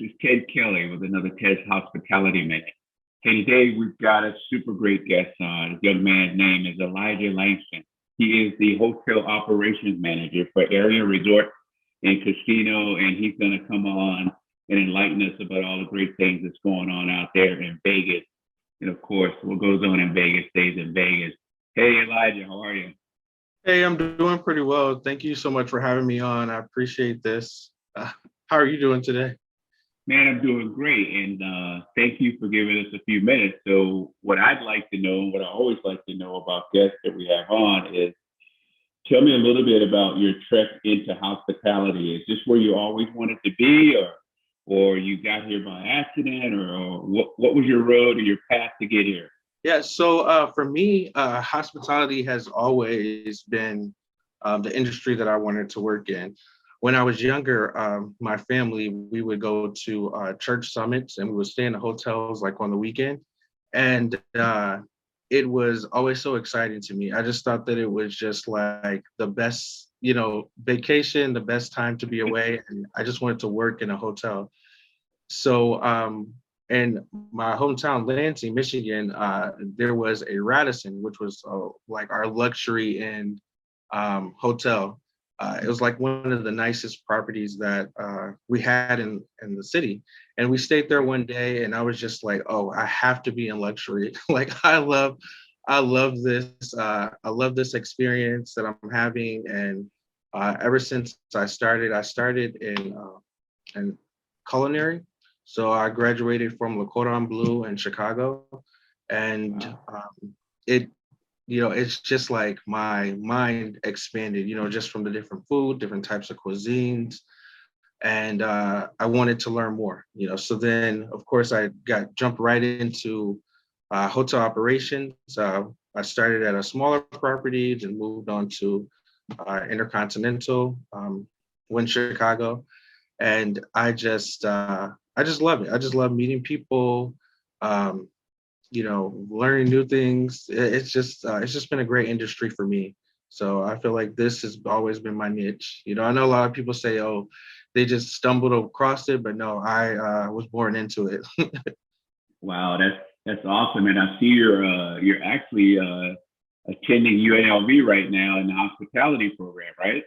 is Ted Kelly with another Ted's Hospitality Minute. Hey, today we've got a super great guest on. This young man's name is Elijah Langston. He is the hotel operations manager for Aria Resort and Casino, and he's going to come on and enlighten us about all the great things that's going on out there in Vegas. And of course, what goes on in Vegas stays in Vegas. Hey, Elijah, how are you? Hey, I'm doing pretty well. Thank you so much for having me on. I appreciate this. How are you doing today? Man, I'm doing great, and thank you for giving us a few minutes. So, what I'd like to know, and what I always like to know about guests that we have on, is tell me a little bit about your trek into hospitality. Is this where you always wanted to be, or you got here by accident, or what was your road or your path to get here? Yeah, so for me, hospitality has always been the industry that I wanted to work in. When I was younger, my family, we would go to church summits and we would stay in the hotels like on the weekend. And it was always so exciting to me. I just thought that it was just like the best, vacation, the best time to be away. And I just wanted to work in a hotel. So, in my hometown, Lansing, Michigan, there was a Radisson, which was like our luxury inn hotel. It was like one of the nicest properties that we had in the city. And we stayed there one day and I was just like, oh, I have to be in luxury. Like I love this experience that I'm having. And ever since I started in culinary. So I graduated from Le Cordon Bleu in Chicago. And it it's just like my mind expanded, just from the different food, different types of cuisines. And I wanted to learn more, So then, of course, I got jumped right into hotel operations. I started at a smaller property and moved on to Intercontinental, in Chicago. And I just love it. I just love meeting people. Um, learning new things. It's just been a great industry for me. So I feel like this has always been my niche. I know a lot of people say, oh, they just stumbled across it, but no, I was born into it. Wow, that's awesome, and I see you're actually attending UNLV right now in the hospitality program, right?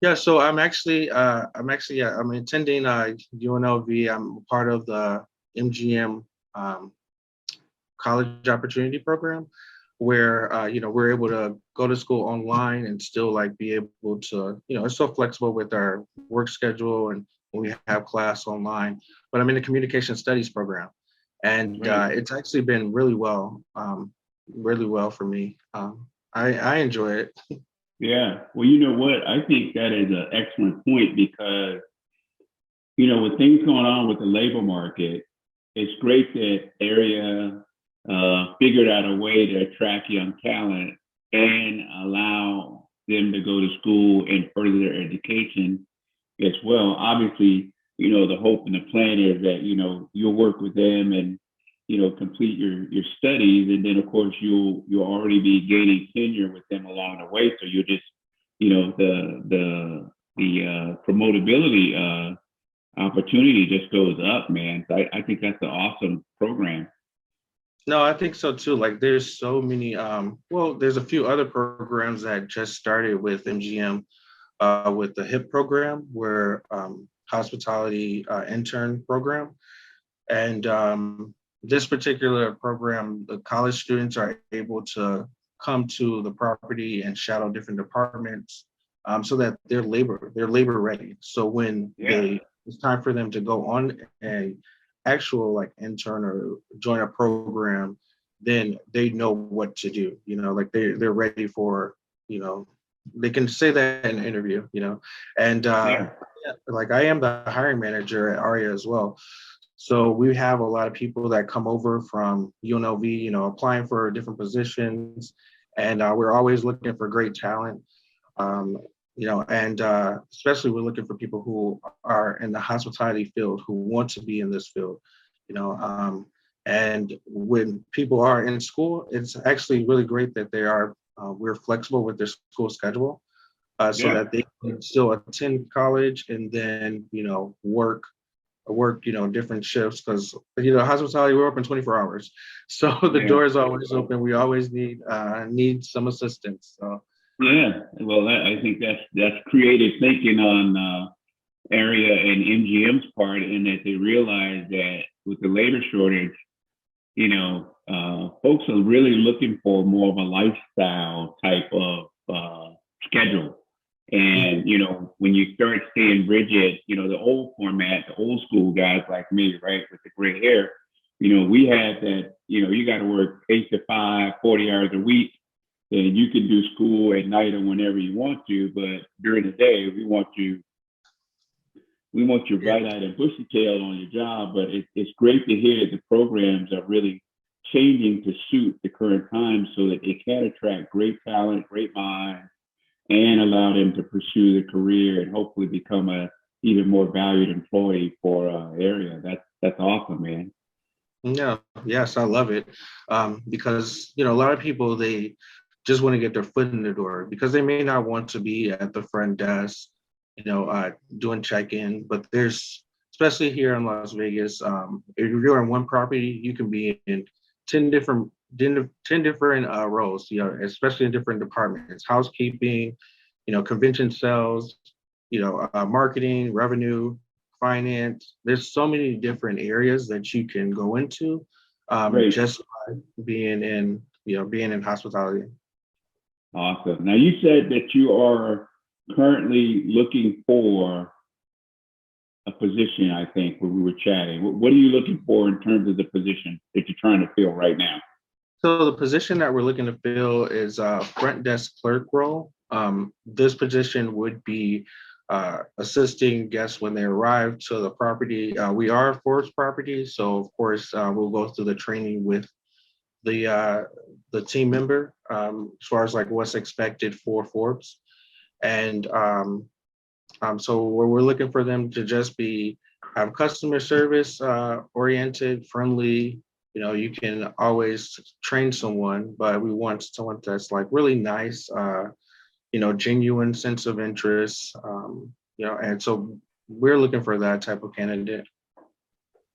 Yeah, so I'm attending UNLV. I'm part of the MGM college opportunity program where we're able to go to school online and still like be able to, it's so flexible with our work schedule and when we have class online. But I'm in the communication studies program, and Right. it's actually been really well for me. I enjoy it. Yeah. Well, you know what? I think that is an excellent point because, with things going on with the labor market, it's great that Area figured out a way to attract young talent and allow them to go to school and further their education as well. Obviously, the hope and the plan is that, you'll work with them and, complete your studies. And then of course you'll already be gaining tenure with them along the way. So you'll just, the promotability opportunity just goes up, man. So I think that's an awesome program. No, I think so too. Like there's so many, there's a few other programs that just started with MGM, with the HIP program, where hospitality intern program. And this particular program, the college students are able to come to the property and shadow different departments, so that they're labor ready. So when Yeah. it's time for them to go on a actual like intern or join a program, then they know what to do. Like they're ready for, you know, they can say that in an interview, And Yeah. yeah, like I am the hiring manager at Aria as well. So we have a lot of people that come over from UNLV, applying for different positions, and we're always looking for great talent. Um, and especially we're looking for people who are in the hospitality field who want to be in this field. You know, um, and when people are in school, it's actually really great that they are. We're flexible with their school schedule, so Yeah. that they can still attend college and then work work, different shifts because, hospitality, we're open 24 hours. So the Yeah. door is always open. We always need some assistance. So Yeah. Well, I think that's creative thinking on Aria and MGM's part, in that they realize that with the labor shortage, folks are really looking for more of a lifestyle type of schedule. And, when you start staying rigid, the old format, the old school guys like me, right, with the gray hair, we had that, you got to work 8 to 5, 40 hours a week, and you can do school at night or whenever you want to. But during the day, we want you bright-eyed and bushy-tailed on your job. But it's great to hear that the programs are really changing to suit the current times so that it can attract great talent, great minds, and allow them to pursue their career and hopefully become a even more valued employee for Area. That's awesome, man. yeah, yes, I love it. Because a lot of people, they just want to get their foot in the door because they may not want to be at the front desk, doing check-in, but there's, especially here in Las Vegas, if you're in one property, you can be in 10 different 10 different roles, especially in different departments: housekeeping, convention sales, marketing, revenue, finance. There's so many different areas that you can go into, Great. just by being in hospitality. Awesome. Now, you said that you are currently looking for a position, I think, when we were chatting. What are you looking for in terms of the position that you're trying to fill right now? So the position that we're looking to fill is a front desk clerk role. This position would be assisting guests when they arrive to the property. We are a forest property, so of course we'll go through the training with the team member, as far as like what's expected for Forbes. And so we're looking for them to just have customer service oriented, friendly. You can always train someone, but we want someone that's like really nice, genuine sense of interest. And so we're looking for that type of candidate.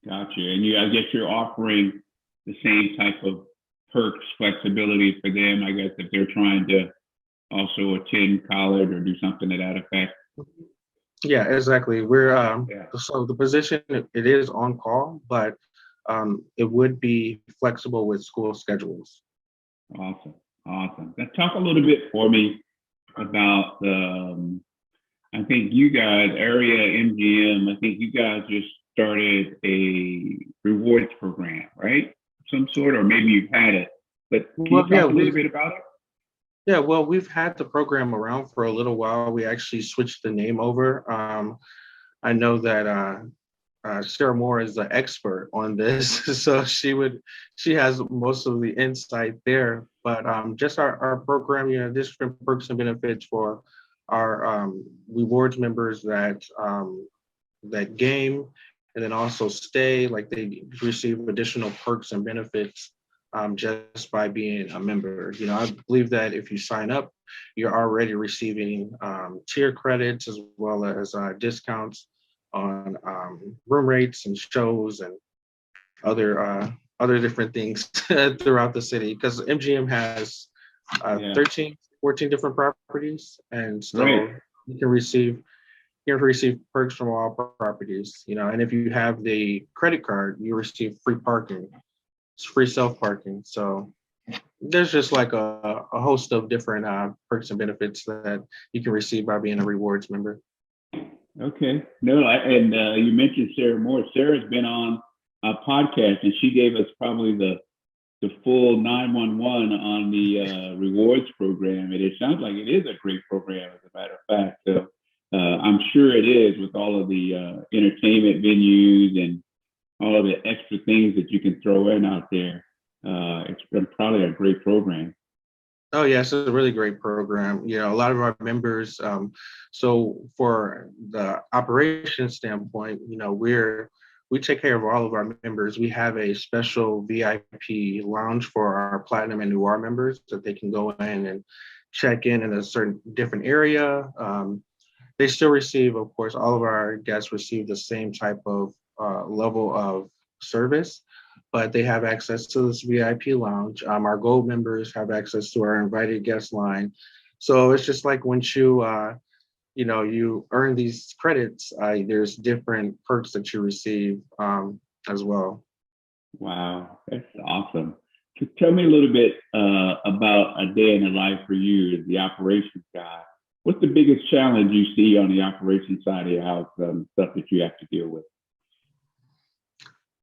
Gotcha. And I guess you're offering the same type of perks, flexibility for them, I guess, if they're trying to also attend college or do something to that effect. Yeah, exactly. We're Yeah. So the position, it is on call, but it would be flexible with school schedules. Awesome. Now, talk a little bit for me about I think you guys, Area MGM, I think you guys just started a rewards program, right? Some sort, or maybe you've had it, but can you talk a little bit about it? Yeah, well, we've had the program around for a little while. We actually switched the name over. I know that Sarah Moore is the expert on this, so she has most of the insight there. But just our program, different perks and benefits for our rewards members that game and then also stay, like they receive additional perks and benefits just by being a member. I believe that if you sign up, you're already receiving tier credits as well as discounts on room rates and shows and other different things throughout the city, because MGM has 13, 14 different properties, and so you can receive perks from all properties. And if you have the credit card, you receive free parking. It's free self parking. So there's just like a host of different perks and benefits that you can receive by being a rewards member. Okay. No, and you mentioned Sarah Moore. Sarah's been on a podcast, and she gave us probably the full 911 on the rewards program. And it sounds like it is a great program, as a matter of fact. So I'm sure it is, with all of the entertainment venues and all of the extra things that you can throw in out there. It's been probably a great program. Oh yeah, it's a really great program. A lot of our members. So for the operation standpoint, we take care of all of our members. We have a special VIP lounge for our Platinum and Noir members that they can go in and check in a certain different area. They still receive, of course, all of our guests receive the same type of level of service, but they have access to this VIP lounge. Our gold members have access to our invited guest line. So it's just like once you earn these credits, there's different perks that you receive as well. Wow, that's awesome. So tell me a little bit about a day in the life for you as the operations guy. What's the biggest challenge you see on the operations side of your house, stuff that you have to deal with?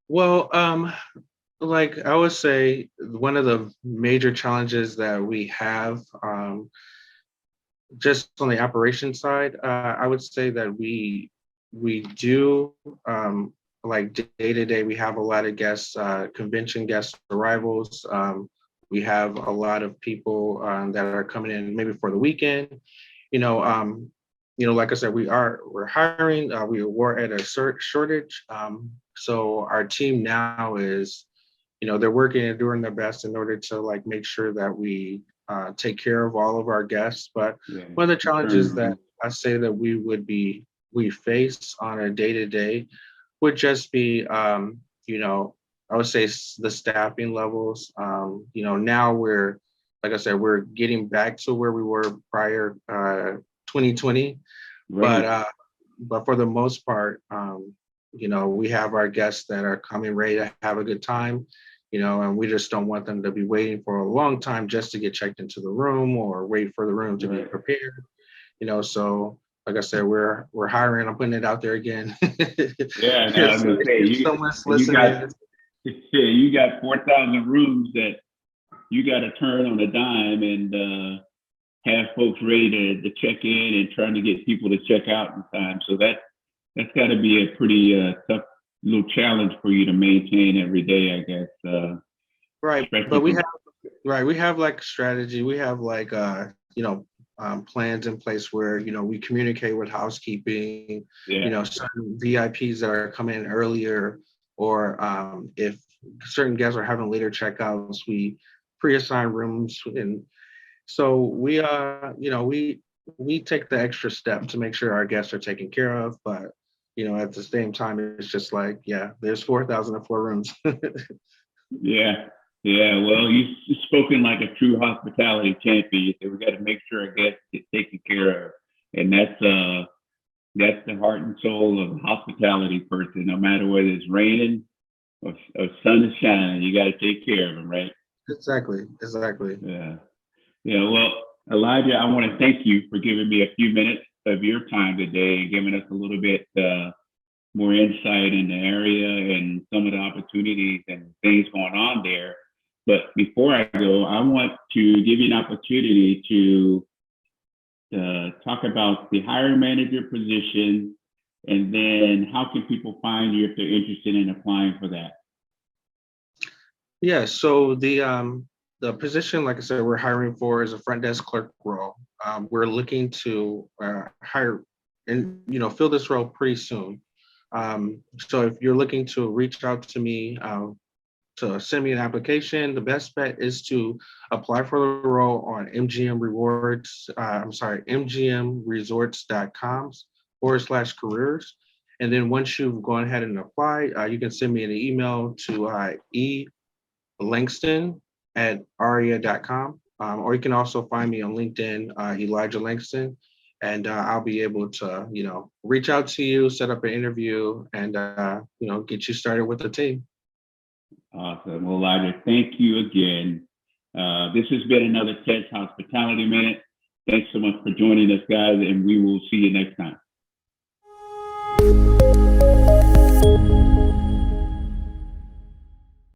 Well, like I would say, one of the major challenges that we have, just on the operation side, I would say that we do like day to day. We have a lot of guests, convention guest arrivals. We have a lot of people that are coming in maybe for the weekend. You know, like I said, we're hiring. We were at a shortage, so our team now is, they're working and doing their best in order to like make sure that we take care of all of our guests. But Yeah, one of the challenges that I say that we face on a day to day would just be, I would say the staffing levels. Now like I said, we're getting back to where we were prior 2020, right. but for the most part, we have our guests that are coming ready to have a good time, and we just don't want them to be waiting for a long time just to get checked into the room or wait for the room to be prepared. So like I said, we're hiring. I'm putting it out there again. Yeah, no, I'm So gonna say if someone's you listening, got yeah, you got 4,000 rooms that you got to turn on a dime and have folks ready to check in and trying to get people to check out in time. So that's got to be a pretty tough little challenge for you to maintain every day, I guess. right. But Especially we have like strategy. We have like plans in place where we communicate with housekeeping, yeah, certain VIPs that are coming in earlier, or if certain guests are having later checkouts, we pre-assign rooms. And so we take the extra step to make sure our guests are taken care of. But at the same time, it's just like, yeah, there's 4,004 rooms. yeah, yeah. Well, you've spoken like a true hospitality champion. You said we got to make sure our guests get taken care of, and that's the heart and soul of a hospitality person. No matter whether it's raining or sun is shining, you got to take care of them, right? Exactly. Yeah. Yeah. Well, Elijah, I want to thank you for giving me a few minutes of your time today and giving us a little bit more insight in the area and some of the opportunities and things going on there. But before I go, I want to give you an opportunity to talk about the hiring manager position, and then how can people find you if they're interested in applying for that? Yeah, so the position, like I said, we're hiring for is a front desk clerk role. We're looking to hire and fill this role pretty soon. So if you're looking to reach out to me to send me an application, the best bet is to apply for the role on mgmresorts.com/careers. And then once you've gone ahead and applied, you can send me an email to Langston at aria.com. Or you can also find me on LinkedIn, Elijah Langston, and I'll be able to, reach out to you, set up an interview, and, get you started with the team. Awesome. Well, Elijah, thank you again. This has been another TED's Hospitality Minute. Thanks so much for joining us, guys, and we will see you next time.